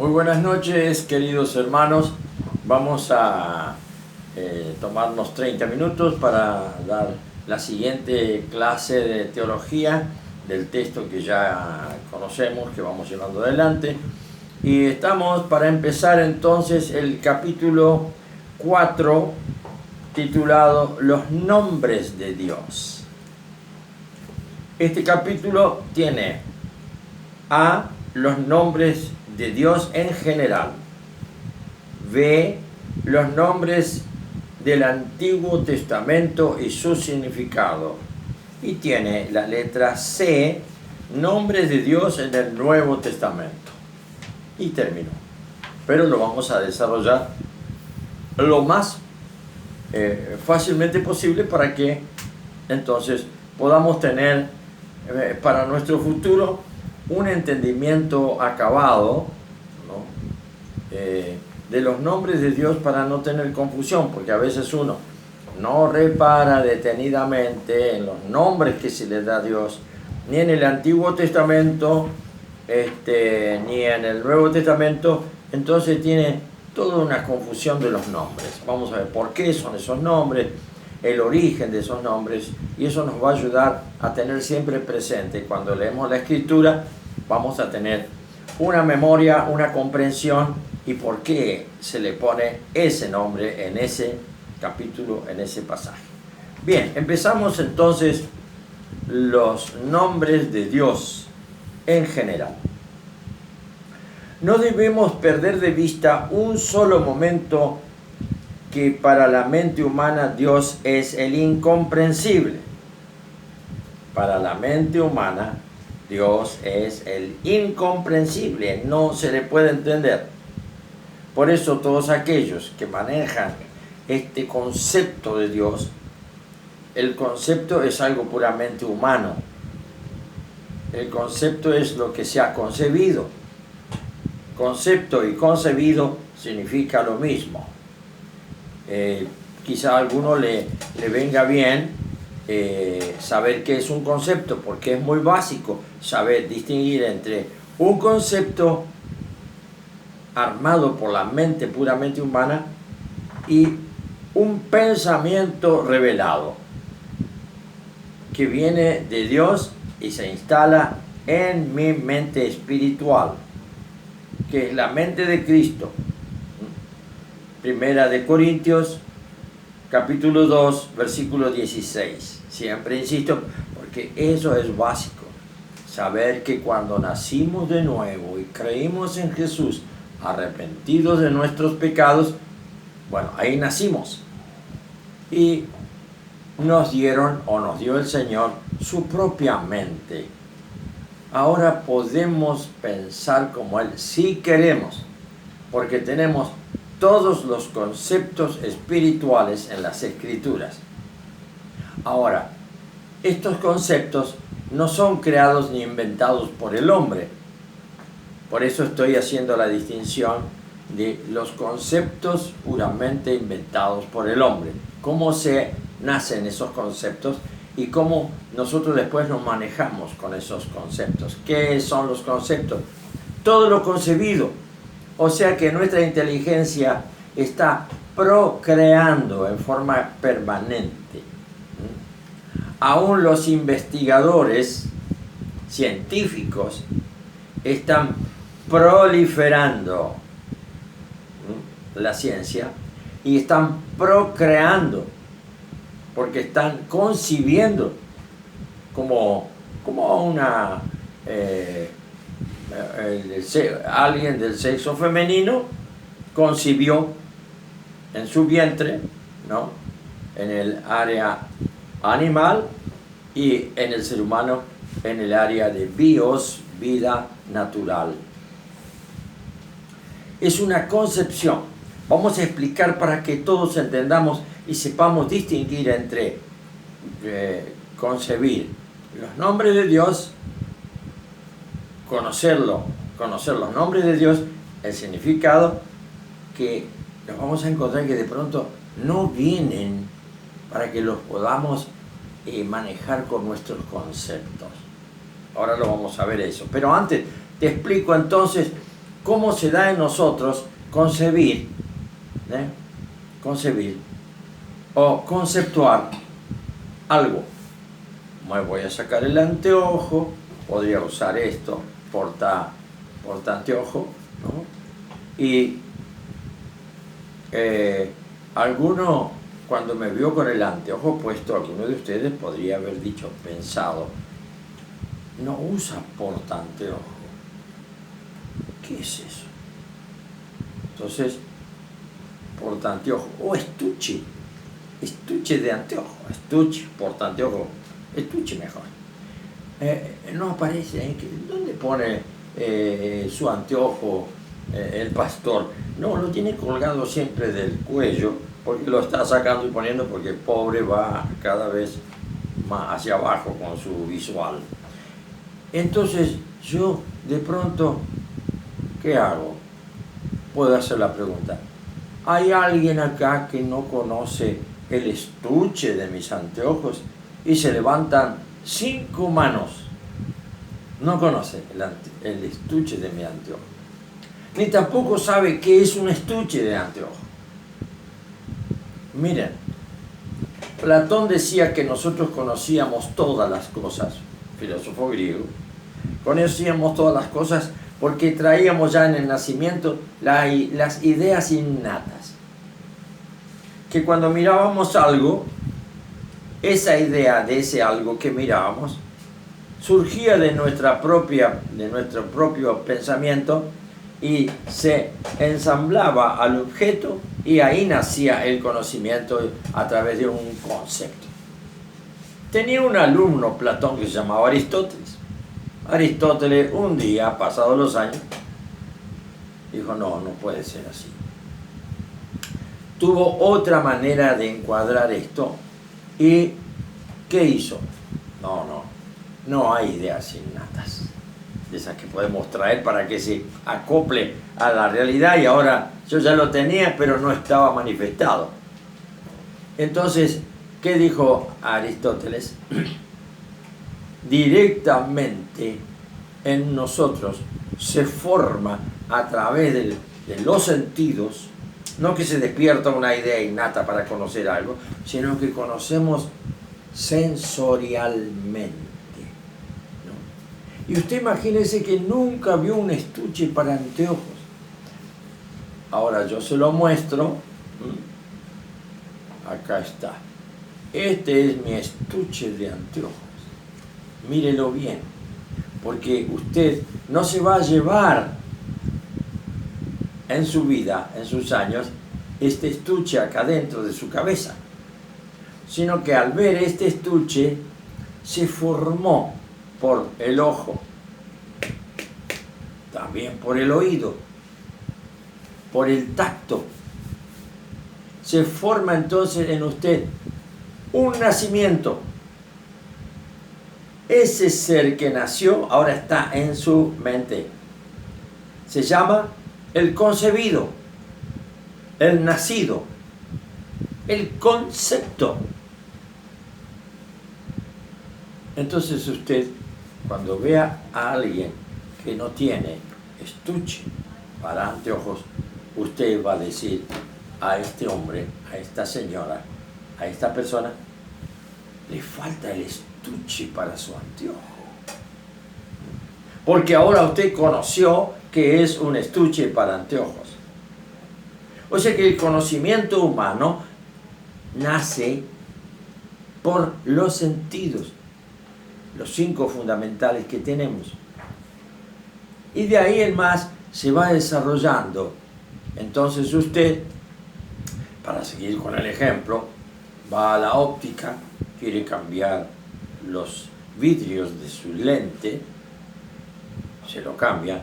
Muy buenas noches, queridos hermanos. Vamos a tomarnos 30 minutos para dar la siguiente clase de teología del texto que ya conocemos, que vamos llevando adelante. Y estamos para empezar entonces el capítulo 4, titulado Los nombres de Dios. Este capítulo tiene A, los nombres de Dios en general. B, los nombres del Antiguo Testamento y su significado. Y tiene la letra C, nombres de Dios en el Nuevo Testamento. Y terminó. Pero lo vamos a desarrollar lo más fácilmente posible para que entonces podamos tener para nuestro futuro un entendimiento acabado, ¿no? De los nombres de Dios, para no tener confusión, porque a veces uno no repara detenidamente en los nombres que se le da a Dios, ni en el Antiguo Testamento, ni en el Nuevo Testamento. Entonces tiene toda una confusión de los nombres. Vamos a ver por qué son esos nombres, el origen de esos nombres, y eso nos va a ayudar a tener siempre presente cuando leemos la Escritura. Vamos a tener una memoria, una comprensión y por qué se le pone ese nombre en ese capítulo, en ese pasaje. Bien, empezamos entonces los nombres de Dios en general. No debemos perder de vista un solo momento que para la mente humana Dios es el incomprensible. Para la mente humana Dios es el incomprensible, no se le puede entender. Por eso todos aquellos que manejan este concepto de Dios, el concepto es algo puramente humano. El concepto es lo que se ha concebido. Concepto y concebido significa lo mismo. Quizá a alguno le venga bien saber qué es un concepto, porque es muy básico saber distinguir entre un concepto armado por la mente puramente humana y un pensamiento revelado que viene de Dios y se instala en mi mente espiritual, que es la mente de Cristo. Primera de Corintios, capítulo 2, versículo 16. Siempre insisto, porque eso es básico. Saber que cuando nacimos de nuevo y creímos en Jesús, arrepentidos de nuestros pecados, bueno, ahí nacimos. Y nos dio el Señor su propia mente. Ahora podemos pensar como Él si queremos, porque tenemos todos los conceptos espirituales en las Escrituras. Ahora, estos conceptos no son creados ni inventados por el hombre. Por eso estoy haciendo la distinción de los conceptos puramente inventados por el hombre. Cómo se nacen esos conceptos y cómo nosotros después nos manejamos con esos conceptos. ¿Qué son los conceptos? Todo lo concebido. O sea que nuestra inteligencia está procreando en forma permanente. Aún los investigadores científicos están proliferando la ciencia y están procreando, porque están concibiendo como una alguien del sexo femenino concibió en su vientre, ¿no?, en el área animal, y en el ser humano en el área de bios, vida natural. Es una concepción. Vamos a explicar para que todos entendamos y sepamos distinguir entre concebir los nombres de Dios, conocer los nombres de Dios, el significado, que nos vamos a encontrar que de pronto no vienen para que los podamos manejar con nuestros conceptos. Ahora lo vamos a ver eso. Pero antes te explico entonces cómo se da en nosotros concebir, concebir o conceptuar algo. Me voy a sacar el anteojo, podría usar esto, porta anteojo, ¿no? Y alguno, cuando me vio con el anteojo puesto, alguno de ustedes podría haber dicho, pensado, no usa porta anteojo. ¿Qué es eso? Entonces, porta anteojo o estuche de anteojo, estuche, porta anteojo, estuche mejor. No aparece, ¿dónde pone su anteojo el pastor? No, lo tiene colgado siempre del cuello, porque lo está sacando y poniendo, porque el pobre va cada vez más hacia abajo con su visual. Entonces yo de pronto, ¿qué hago? Puedo hacer la pregunta, ¿hay alguien acá que no conoce el estuche de mis anteojos? Y se levantan 5 manos. No conoce el estuche de mi anteojo. Ni tampoco sabe qué es un estuche de anteojo. Miren, Platón decía que nosotros conocíamos todas las cosas, filósofo griego, conocíamos todas las cosas porque traíamos ya en el nacimiento las ideas innatas. Que cuando mirábamos algo, esa idea de ese algo que mirábamos surgía de nuestro propio pensamiento y se ensamblaba al objeto y ahí nacía el conocimiento a través de un concepto. Tenía un alumno, Platón, que se llamaba Aristóteles. Aristóteles, un día, pasados los años, dijo, no puede ser así. Tuvo otra manera de encuadrar esto y ¿qué hizo? No hay ideas innatas, de esas que podemos traer para que se acople a la realidad y ahora yo ya lo tenía pero no estaba manifestado. Entonces, ¿qué dijo Aristóteles? Directamente en nosotros se forma a través de los sentidos, no que se despierta una idea innata para conocer algo, sino que conocemos sensorialmente, ¿no? Y usted imagínese que nunca vio un estuche para anteojos. Ahora yo se lo muestro. Acá está. Este es mi estuche de anteojos. Mírelo bien, porque usted no se va a llevar en su vida, en sus años, este estuche acá dentro de su cabeza, sino que al ver este estuche se formó por el ojo, también por el oído, por el tacto. Se forma entonces en usted un nacimiento. Ese ser que nació ahora está en su mente. Se llama el concebido, el nacido, el concepto. Entonces usted, cuando vea a alguien que no tiene estuche para anteojos, usted va a decir a este hombre, a esta señora, a esta persona, le falta el estuche para su anteojo. Porque ahora usted conoció que es un estuche para anteojos. O sea que el conocimiento humano nace por los sentidos, los 5 fundamentales que tenemos. Y de ahí en más se va desarrollando. Entonces usted, para seguir con el ejemplo, va a la óptica, quiere cambiar los vidrios de su lente, se lo cambia,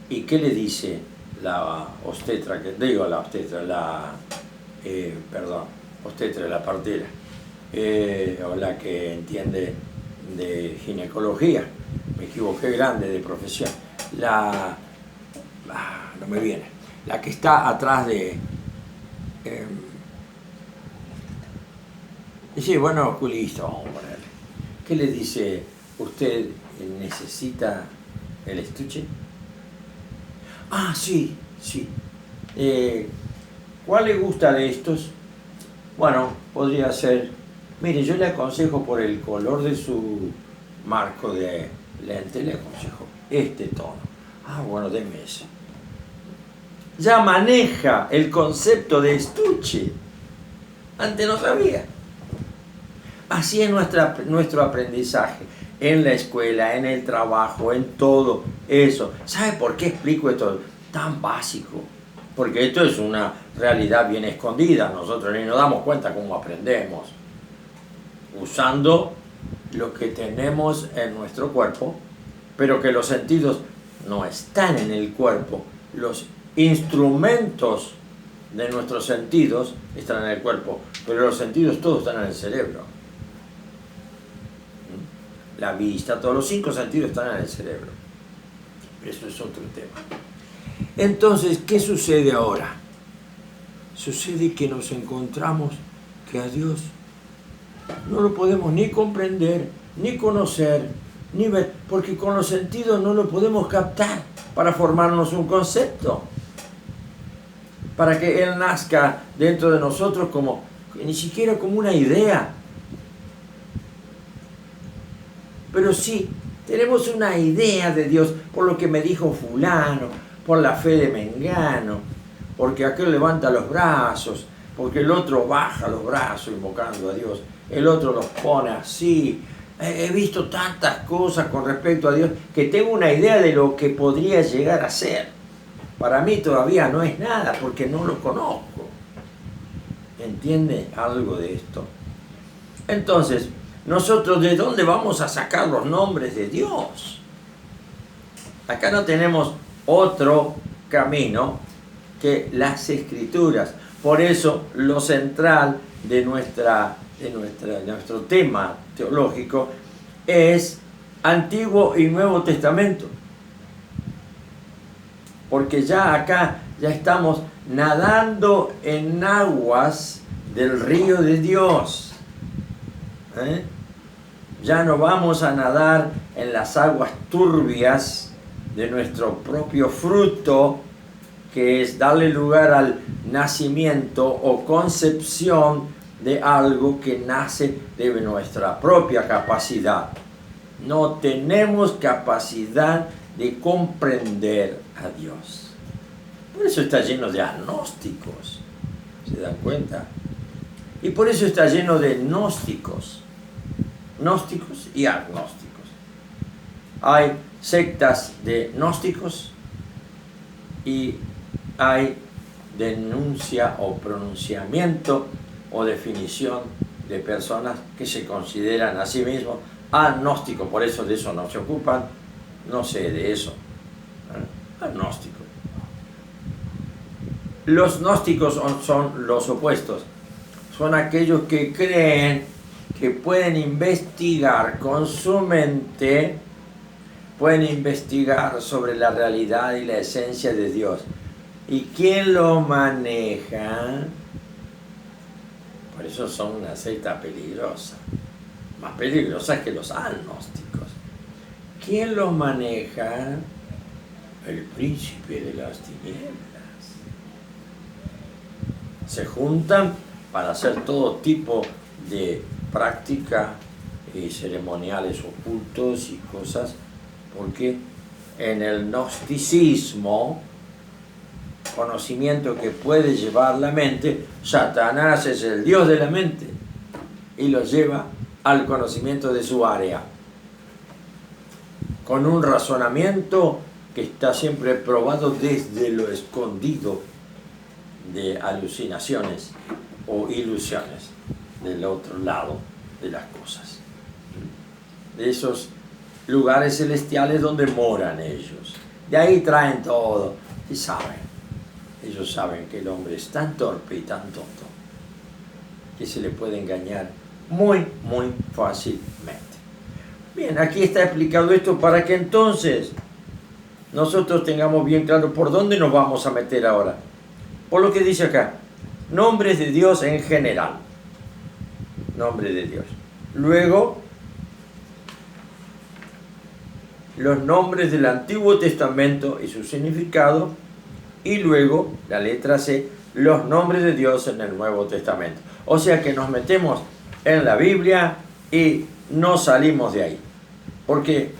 ¿y qué le dice la obstetra, la partera, o la que entiende de ginecología? Me equivoqué grande de profesión. No me viene. La que está atrás de... sí, bueno, oculista, vamos a ponerle. ¿Qué le dice? ¿Usted necesita el estuche? Ah, sí, sí. ¿Cuál le gusta de estos? Bueno, podría ser, mire, yo le aconsejo por el color de su marco de lente, le aconsejo este tono. Ah, bueno, deme ese. Ya maneja el concepto de estuche. Antes no sabía. Así es nuestro aprendizaje. En la escuela, en el trabajo, en todo eso. ¿Sabe por qué explico esto tan básico? Porque esto es una realidad bien escondida. Nosotros ni nos damos cuenta cómo aprendemos. Usando lo que tenemos en nuestro cuerpo, pero que los sentidos no están en el cuerpo. Los instrumentos de nuestros sentidos están en el cuerpo, pero los sentidos todos están en el cerebro. La vista, todos los 5 sentidos están en el cerebro. Eso es otro tema. Entonces, ¿qué sucede ahora? Sucede que nos encontramos que a Dios no lo podemos ni comprender, ni conocer, ni ver, porque con los sentidos no lo podemos captar para formarnos un concepto, para que Él nazca dentro de nosotros como, ni siquiera como una idea. Pero sí, tenemos una idea de Dios por lo que me dijo fulano, por la fe de mengano, porque aquel levanta los brazos, porque el otro baja los brazos invocando a Dios, el otro los pone así. He visto tantas cosas con respecto a Dios que tengo una idea de lo que podría llegar a ser. Para mí todavía no es nada porque no lo conozco. ¿Entiende algo de esto? Entonces, nosotros, ¿de dónde vamos a sacar los nombres de Dios? Acá no tenemos otro camino que las Escrituras. Por eso, lo central de nuestro tema teológico es Antiguo y Nuevo Testamento. Porque ya acá ya estamos nadando en aguas del río de Dios. Ya no vamos a nadar en las aguas turbias de nuestro propio fruto, que es darle lugar al nacimiento o concepción de algo que nace de nuestra propia capacidad. No tenemos capacidad de comprender a Dios. Por eso está lleno de agnósticos, ¿se dan cuenta? Y por eso está lleno de gnósticos y agnósticos. Hay sectas de gnósticos y hay denuncia o pronunciamiento o definición de personas que se consideran a sí mismos agnósticos, por eso de eso no se ocupan, no sé de eso. Agnósticos. Los gnósticos son los opuestos, son aquellos que creen que pueden investigar con su mente, pueden investigar sobre la realidad y la esencia de Dios. ¿Y quién lo maneja? Por eso son una secta peligrosa, más peligrosa que los agnósticos. ¿Quién los maneja? El príncipe de las tinieblas. Se juntan para hacer todo tipo de práctica y ceremoniales ocultos y cosas, porque en el gnosticismo, conocimiento que puede llevar la mente, Satanás es el dios de la mente y lo lleva al conocimiento de su área, con un razonamiento que está siempre probado desde lo escondido de alucinaciones o ilusiones del otro lado de las cosas, de esos lugares celestiales donde moran ellos. De ahí traen todo y saben. Ellos saben que el hombre es tan torpe y tan tonto que se le puede engañar muy, muy fácilmente. Bien, aquí está explicado esto para que entonces nosotros tengamos bien claro por dónde nos vamos a meter ahora. Por lo que dice acá, nombres de Dios en general. Nombre de Dios. Luego, los nombres del Antiguo Testamento y su significado, y luego, la letra C, los nombres de Dios en el Nuevo Testamento. O sea que nos metemos en la Biblia y no salimos de ahí. ¿Por qué?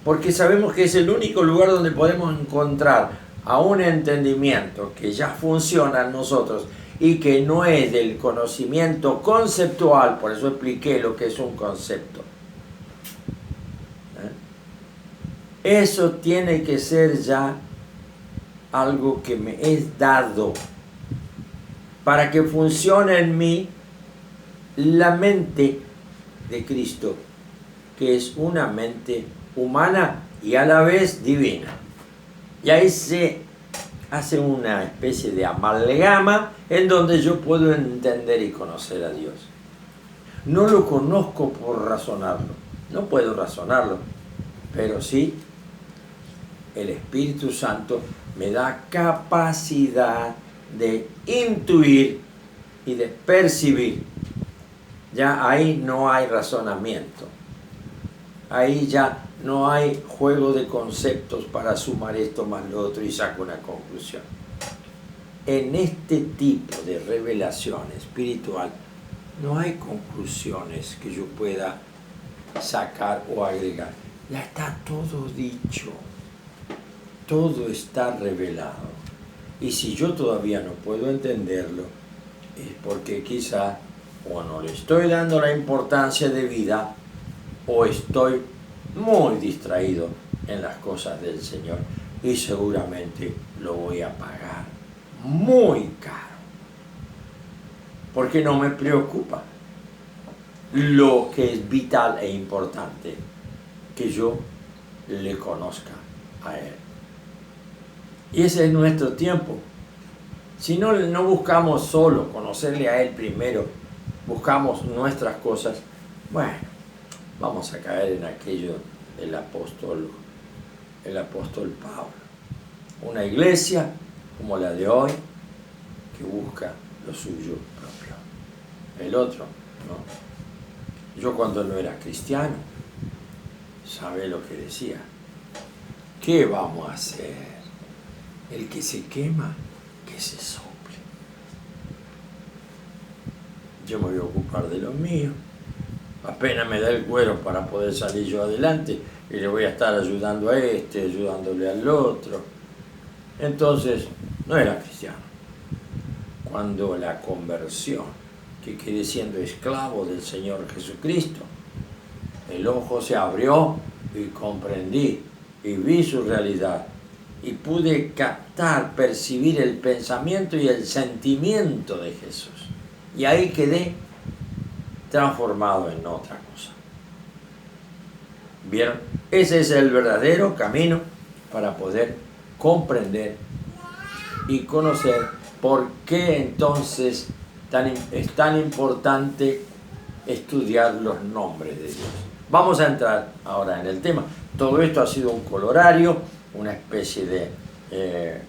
Porque sabemos que es el único lugar donde podemos encontrar a un entendimiento que ya funciona en nosotros y que no es del conocimiento conceptual. Por eso expliqué lo que es un concepto. Eso tiene que ser ya algo que me es dado para que funcione en mí la mente de Cristo, que es una mente humana y a la vez divina. Y ahí se hace una especie de amalgama en donde yo puedo entender y conocer a Dios. No lo conozco por razonarlo, no puedo razonarlo, pero sí el Espíritu Santo me da capacidad de intuir y de percibir. Ya ahí no hay razonamiento. Ahí ya no hay juego de conceptos para sumar esto más lo otro y saco una conclusión. En este tipo de revelación espiritual no hay conclusiones que yo pueda sacar o agregar. Ya está todo dicho. Todo está revelado. Y si yo todavía no puedo entenderlo, es porque quizá o no le estoy dando la importancia de vida o estoy muy distraído en las cosas del Señor y seguramente lo voy a pagar muy caro. Porque no me preocupa lo que es vital e importante, que yo le conozca a Él. Y ese es nuestro tiempo. Si no buscamos solo conocerle a Él primero, buscamos nuestras cosas, bueno, vamos a caer en aquello del apóstol Pablo. Una iglesia como la de hoy que busca lo suyo propio. El otro, ¿no? Yo cuando no era cristiano, ¿sabe lo que decía? ¿Qué vamos a hacer? El que se quema, que se sople. Yo me voy a ocupar de lo mío. Apenas me da el cuero para poder salir yo adelante y le voy a estar ayudando a este, ayudándole al otro. Entonces, no era cristiano. Cuando la conversión, que quedé siendo esclavo del Señor Jesucristo, el ojo se abrió y comprendí y vi su realidad. Y pude captar, percibir el pensamiento y el sentimiento de Jesús. Y ahí quedé transformado en otra cosa. ¿Vieron? Ese es el verdadero camino para poder comprender y conocer por qué entonces es tan importante estudiar los nombres de Dios. Vamos a entrar ahora en el tema. Todo esto ha sido un colorario, una especie de,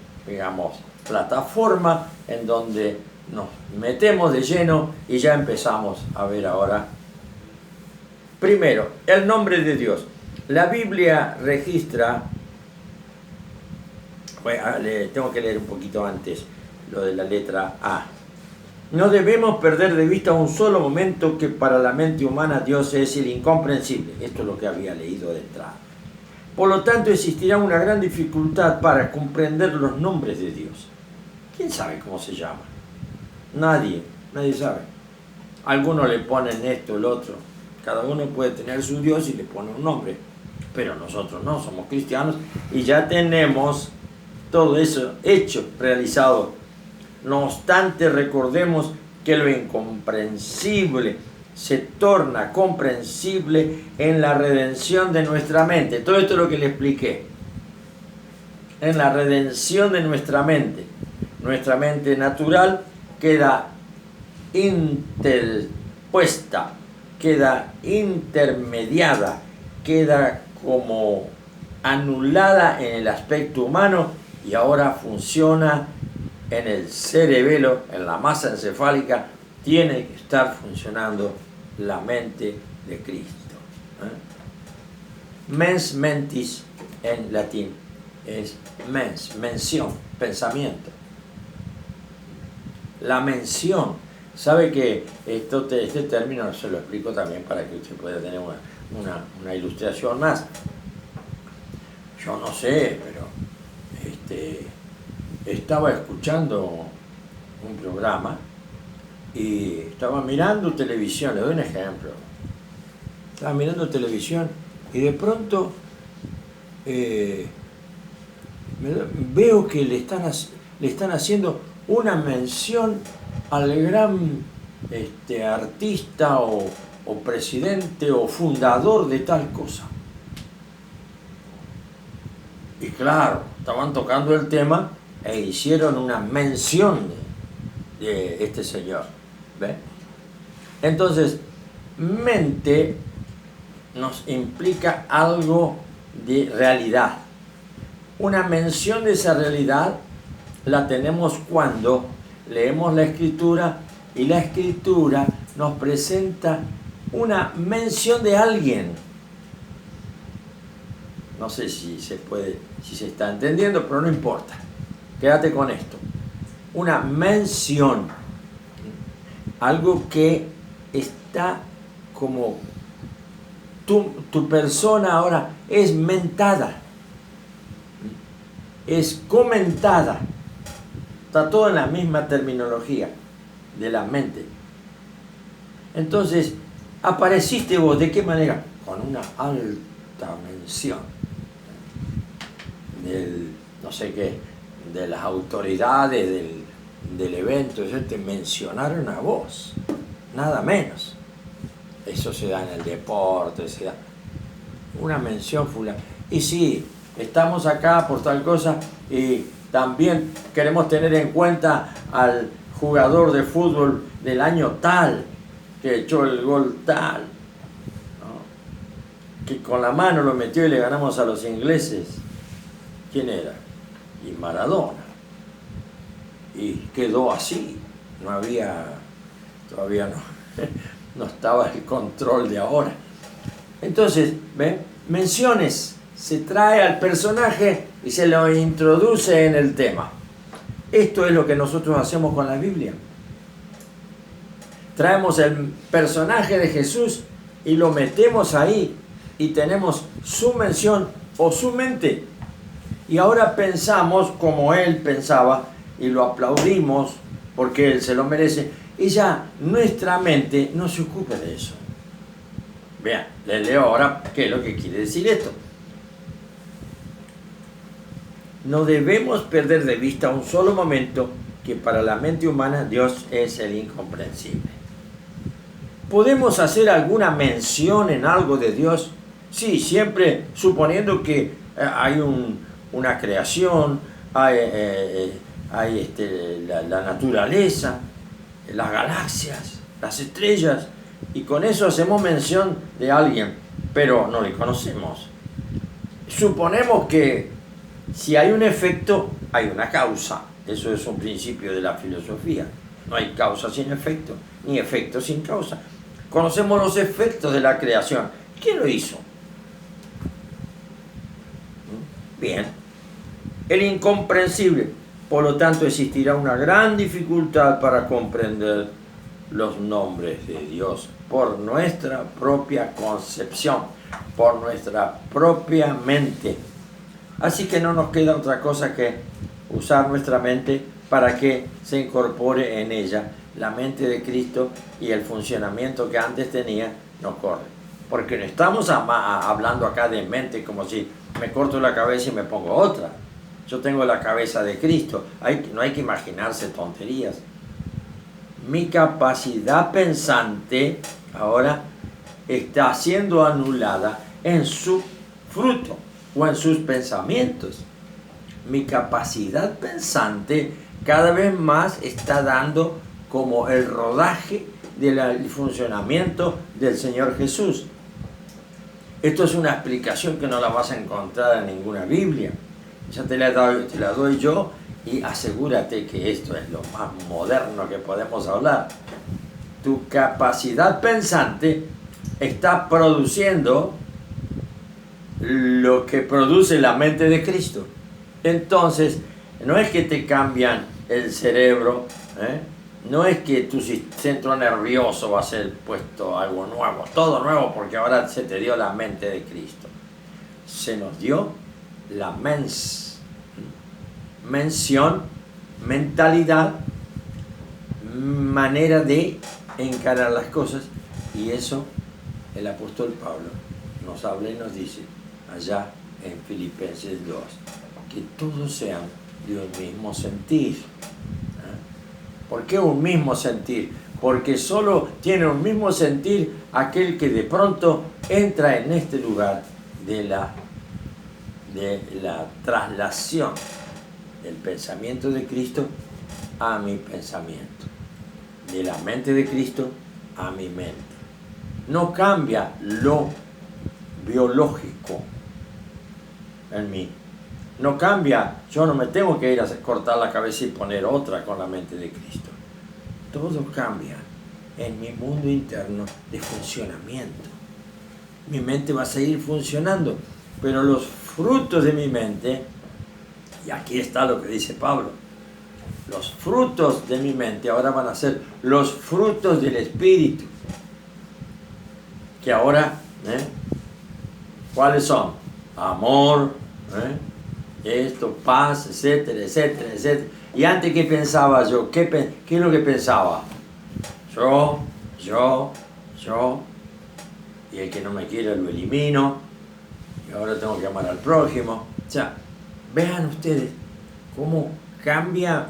plataforma en donde nos metemos de lleno y ya empezamos a ver ahora. Primero, el nombre de Dios. La Biblia registra, tengo que leer un poquito antes lo de la letra A. No debemos perder de vista un solo momento que para la mente humana Dios es el incomprensible. Esto es lo que había leído de entrada. Por lo tanto, existirá una gran dificultad para comprender los nombres de Dios. ¿Quién sabe cómo se llama? Nadie sabe. Algunos le ponen esto, el otro. Cada uno puede tener su Dios y le pone un nombre. Pero nosotros no, somos cristianos y ya tenemos todo eso hecho, realizado. No obstante, recordemos que lo incomprensible se torna comprensible en la redención de nuestra mente. Todo esto es lo que le expliqué. En la redención de nuestra mente. Nuestra mente natural queda interpuesta, queda intermediada, queda como anulada en el aspecto humano y ahora funciona en el cerebelo, en la masa encefálica. Tiene que estar funcionando la mente de Cristo. Mens mentis en latín es mens, mención, pensamiento. La mención. Sabe que este término se lo explico también para que usted pueda tener una ilustración más. Yo no sé, pero estaba escuchando un programa y estaba mirando televisión. Le doy un ejemplo. Estaba mirando televisión y de pronto veo que le están haciendo una mención al gran artista o presidente o fundador de tal cosa. Y claro, estaban tocando el tema e hicieron una mención de este señor. ¿Ve? Entonces, mente nos implica algo de realidad. Una mención de esa realidad la tenemos cuando leemos la Escritura y la Escritura nos presenta una mención de alguien. No sé si se está entendiendo, pero no importa. Quédate con esto. Una mención. Algo que está como tu persona ahora es mentada. Es comentada. Está todo en la misma terminología de la mente. Entonces, apareciste vos, ¿de qué manera? Con una alta mención del, no sé qué, de las autoridades del evento, te mencionaron a vos, nada menos. Eso se da en el deporte, se da una mención fulana. Y sí, estamos acá por tal cosa y también queremos tener en cuenta al jugador de fútbol del año tal, que echó el gol tal, ¿no? Que con la mano lo metió y le ganamos a los ingleses. ¿Quién era? Y Maradona. Y quedó así. No había, todavía no estaba el control de ahora. Entonces, ¿ve? Menciones. Se trae al personaje y se lo introduce en el tema. Esto es lo que nosotros hacemos con la Biblia. Traemos el personaje de Jesús y lo metemos ahí y tenemos su mención o su mente. Y ahora pensamos como él pensaba y lo aplaudimos porque él se lo merece. Y ya nuestra mente no se ocupa de eso. Vean, les leo ahora qué es lo que quiere decir esto. No debemos perder de vista un solo momento que para la mente humana Dios es el incomprensible. ¿Podemos hacer alguna mención en algo de Dios? Sí, siempre suponiendo que hay una creación, hay la naturaleza, las galaxias, las estrellas, y con eso hacemos mención de alguien, pero no le conocemos. Suponemos que si hay un efecto, hay una causa. Eso es un principio de la filosofía. No hay causa sin efecto, ni efecto sin causa. Conocemos los efectos de la creación. ¿Quién lo hizo? Bien. El incomprensible. Por lo tanto, existirá una gran dificultad para comprender los nombres de Dios por nuestra propia concepción, por nuestra propia mente. Así que no nos queda otra cosa que usar nuestra mente para que se incorpore en ella la mente de Cristo y el funcionamiento que antes tenía no corre. Porque no estamos hablando acá de mente como si me corto la cabeza y me pongo otra. Yo tengo la cabeza de Cristo. No hay que imaginarse tonterías. Mi capacidad pensante ahora está siendo anulada en su fruto o en sus pensamientos. Mi capacidad pensante cada vez más está dando como el rodaje del funcionamiento del Señor Jesús. Esto es una explicación que no la vas a encontrar en ninguna Biblia. Ya te la doy yo y asegúrate que esto es lo más moderno que podemos hablar. Tu capacidad pensante está produciendo lo que produce la mente de Cristo. Entonces, no es que te cambian el cerebro, no es que tu centro nervioso va a ser puesto algo nuevo, todo nuevo, porque ahora se te dio la mente de Cristo. Se nos dio la mención, mentalidad, manera de encarar las cosas, y eso el apóstol Pablo nos habla y nos dice allá en Filipenses 2, que todos sean de un mismo sentir. ¿Por qué un mismo sentir? Porque solo tiene un mismo sentir aquel que de pronto entra en este lugar de la traslación del pensamiento de Cristo a mi pensamiento, de la mente de Cristo a mi mente. No cambia lo biológico en mí. No cambia, yo no me tengo que ir a cortar la cabeza y poner otra con la mente de Cristo. Todo cambia en mi mundo interno de funcionamiento. Mi mente va a seguir funcionando, pero los frutos de mi mente, y aquí está lo que dice Pablo, los frutos de mi mente ahora van a ser los frutos del Espíritu. Que ahora, ¿cuáles son? Amor, esto, paz, etcétera, etcétera, etcétera. Y antes, ¿qué pensaba yo? ¿Qué es lo que pensaba? Yo. Y el que no me quiere lo elimino. Y ahora tengo que amar al prójimo. O sea, vean ustedes cómo cambia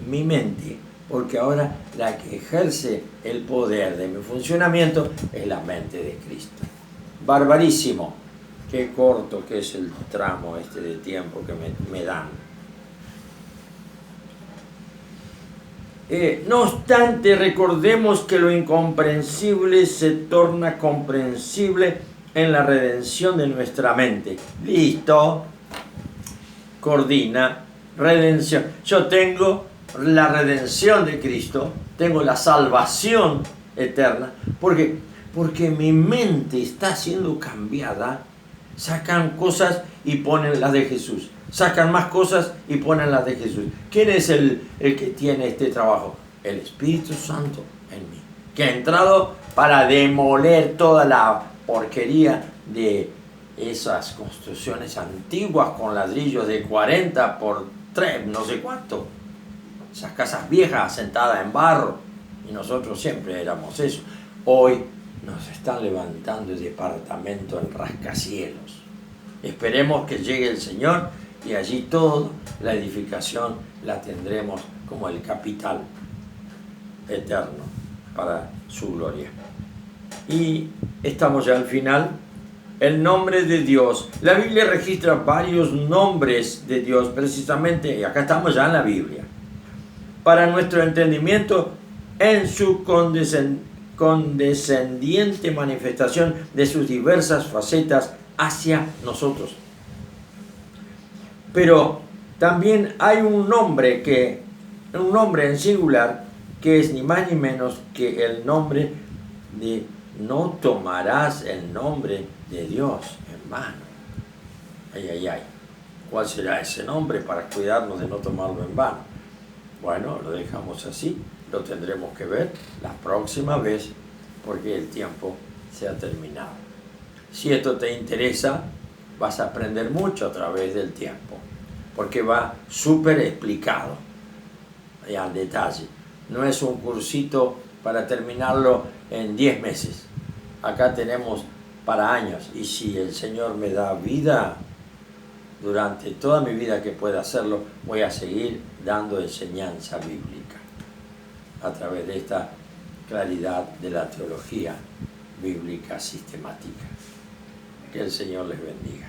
mi mente, porque ahora la que ejerce el poder de mi funcionamiento es la mente de Cristo. Barbarísimo. Qué corto que es el tramo este de tiempo que me dan. No obstante, recordemos que lo incomprensible se torna comprensible en la redención de nuestra mente. Listo. Coordina. Redención. Yo tengo la redención de Cristo, tengo la salvación eterna, porque mi mente está siendo cambiada. Sacan cosas y ponen las de Jesús. Sacan más cosas y ponen las de Jesús. ¿Quién es el que tiene este trabajo? El Espíritu Santo en mí, que ha entrado para demoler toda la porquería de esas construcciones antiguas con ladrillos de 40 por 3, no sé cuánto. Esas casas viejas asentadas en barro. Y nosotros siempre éramos eso. Hoy nos están levantando el departamento en rascacielos. Esperemos que llegue el Señor y allí toda la edificación la tendremos como el capital eterno para su gloria. Y estamos ya al final. El nombre de Dios. La Biblia registra varios nombres de Dios precisamente, y acá estamos ya en la Biblia, para nuestro entendimiento en su condescendiente manifestación de sus diversas facetas hacia nosotros. Pero también hay un nombre en singular, que es ni más ni menos que el nombre de no tomarás el nombre de Dios en vano. Ay. ¿Cuál será ese nombre para cuidarnos de no tomarlo en vano? Bueno, lo dejamos así. Lo tendremos que ver la próxima vez, porque el tiempo se ha terminado. Si esto te interesa, vas a aprender mucho a través del tiempo, porque va súper explicado y al detalle. No es un cursito para terminarlo en 10 meses. Acá tenemos para años, y si el Señor me da vida, durante toda mi vida que pueda hacerlo, voy a seguir dando enseñanza bíblica a través de esta claridad de la teología bíblica sistemática. Que el Señor les bendiga.